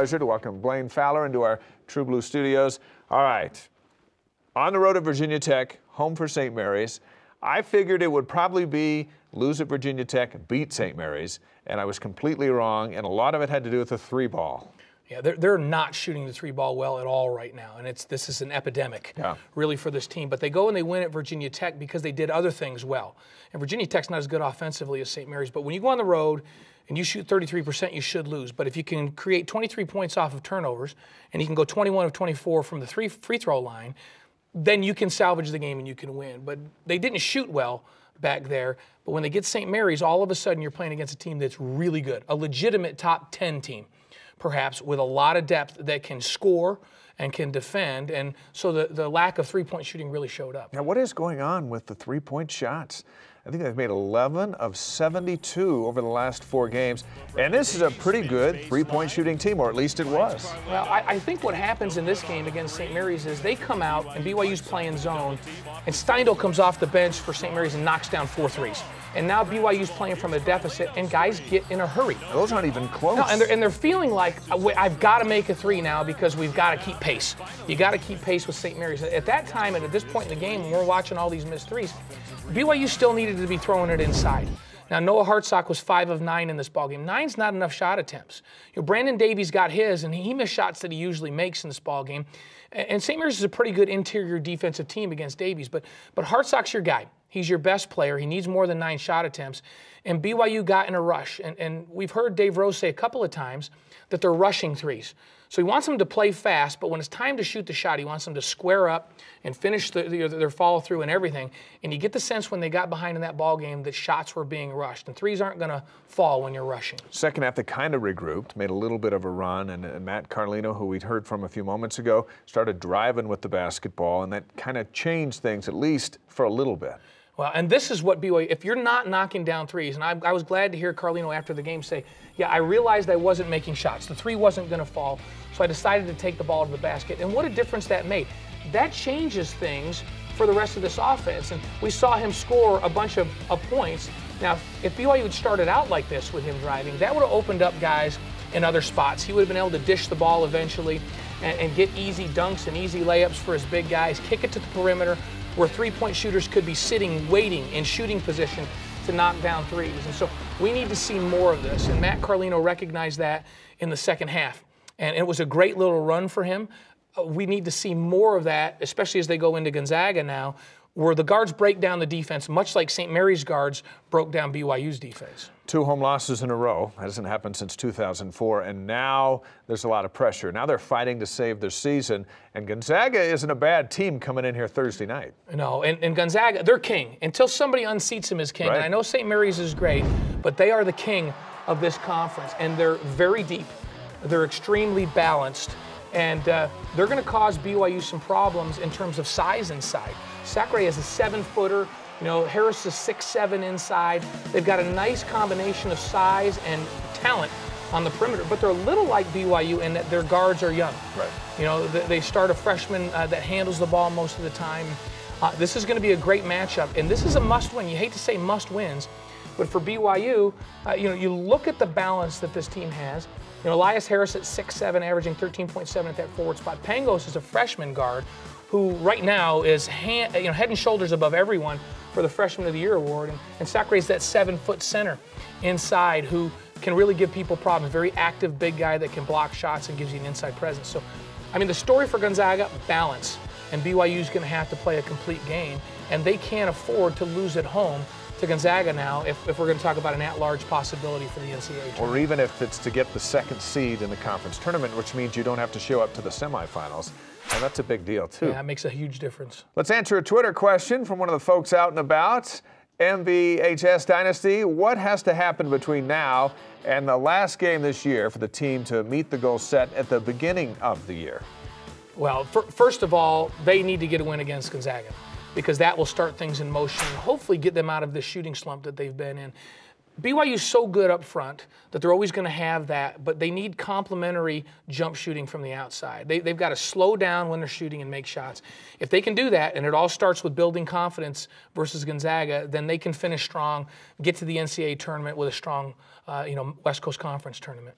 Pleasure to welcome Blaine Fowler into our True Blue studios. All right, on the road at Virginia Tech, home for St. Mary's. I figured it would probably be lose at Virginia Tech, beat St. Mary's, and I was completely wrong, and a lot of it had to do with the three ball. Yeah, they're not shooting the three ball well at all right now, and this is an epidemic, really, for this team. But they go and they win at Virginia Tech because they did other things well. And Virginia Tech's not as good offensively as St. Mary's, but when you go on the road and you shoot 33%, you should lose. But if you can create 23 points off of turnovers and you can go 21 of 24 from the free throw line, then you can salvage the game and you can win. But they didn't shoot well back there. But when they get St. Mary's, all of a sudden you're playing against a team that's really good, a legitimate top 10 team, perhaps, with a lot of depth that can score and can defend. And so the lack of three-point shooting really showed up. Now, what is going on with the three-point shots? I think they've made 11 of 72 over the last 4 games. And this is a pretty good three-point shooting team, or at least it was. Well, I think what happens in this game against St. Mary's is they come out and BYU's playing zone, and Steindl comes off the bench for St. Mary's and knocks down 4 threes. And now BYU's playing from a deficit, and guys get in a hurry. Those aren't even close. No, and they're feeling like, I've got to make a 3 now because we've got to keep pace. You got to keep pace with St. Mary's. At that time and at this point in the game, when we're watching all these missed threes, BYU still needed to be throwing it inside. Now, Noah Hartsock was 5 of 9 in this ballgame. 9's not enough shot attempts. Brandon Davies got his, and he missed shots that he usually makes in this ballgame. And St. Mary's is a pretty good interior defensive team against Davies, but Hartsock's your guy. He's your best player. He needs more than 9 shot attempts. And BYU got in a rush. And we've heard Dave Rose say a couple of times that they're rushing threes. So he wants them to play fast, but when it's time to shoot the shot, he wants them to square up and finish their follow-through and everything. And you get the sense when they got behind in that ball game that shots were being rushed. And threes aren't going to fall when you're rushing. Second half, they kind of regrouped, made a little bit of a run, and Matt Carlino, who we'd heard from a few moments ago, started driving with the basketball, and that kind of changed things, at least for a little bit. Well, and this is what BYU, if you're not knocking down threes, and I was glad to hear Carlino after the game say, yeah, I realized I wasn't making shots. The 3 wasn't going to fall, so I decided to take the ball to the basket. And what a difference that made. That changes things for the rest of this offense. And we saw him score a bunch of points. Now, if BYU had started out like this with him driving, that would have opened up guys in other spots. He would have been able to dish the ball eventually and get easy dunks and easy layups for his big guys, kick it to the perimeter, where three-point shooters could be sitting, waiting in shooting position to knock down threes. And so we need to see more of this. And Matt Carlino recognized that in the second half. And it was a great little run for him. We need to see more of that, especially as they go into Gonzaga now, where the guards break down the defense, much like St. Mary's guards broke down BYU's defense. 2 home losses in a row. That hasn't happened since 2004, and now there's a lot of pressure. Now they're fighting to save their season, and Gonzaga isn't a bad team coming in here Thursday night. No, and Gonzaga, they're king. Until somebody unseats him as king, right. And I know St. Mary's is great, but they are the king of this conference, and they're very deep. They're extremely balanced, and they're going to cause BYU some problems in terms of size inside. Sacre is a 7-footer. Harris is 6'7" inside. They've got a nice combination of size and talent on the perimeter, but they're a little like BYU in that their guards are young. Right. They start a freshman that handles the ball most of the time. This is going to be a great matchup, and this is a must-win. You hate to say must-wins, but for BYU, you look at the balance that this team has. Elias Harris at 6'7", averaging 13.7 at that forward spot. Pangos is a freshman guard who right now is head and shoulders above everyone for the Freshman of the Year award. And Sacre is that 7-foot center inside who can really give people problems. Very active big guy that can block shots and gives you an inside presence. So, I mean, the story for Gonzaga, balance. And BYU's going to have to play a complete game. And they can't afford to lose at home to Gonzaga now if we're going to talk about an at-large possibility for the NCAA tournament. Or even if it's to get the 2nd seed in the conference tournament, which means you don't have to show up to the semifinals. And that's a big deal, too. Yeah, that makes a huge difference. Let's answer a Twitter question from one of the folks out and about. MVHS Dynasty, what has to happen between now and the last game this year for the team to meet the goal set at the beginning of the year? Well, first of all, they need to get a win against Gonzaga, because that will start things in motion and hopefully get them out of this shooting slump that they've been in. BYU's so good up front that they're always going to have that, but they need complementary jump shooting from the outside. They've got to slow down when they're shooting and make shots. If they can do that, and it all starts with building confidence versus Gonzaga, then they can finish strong, get to the NCAA tournament with a strong West Coast Conference tournament.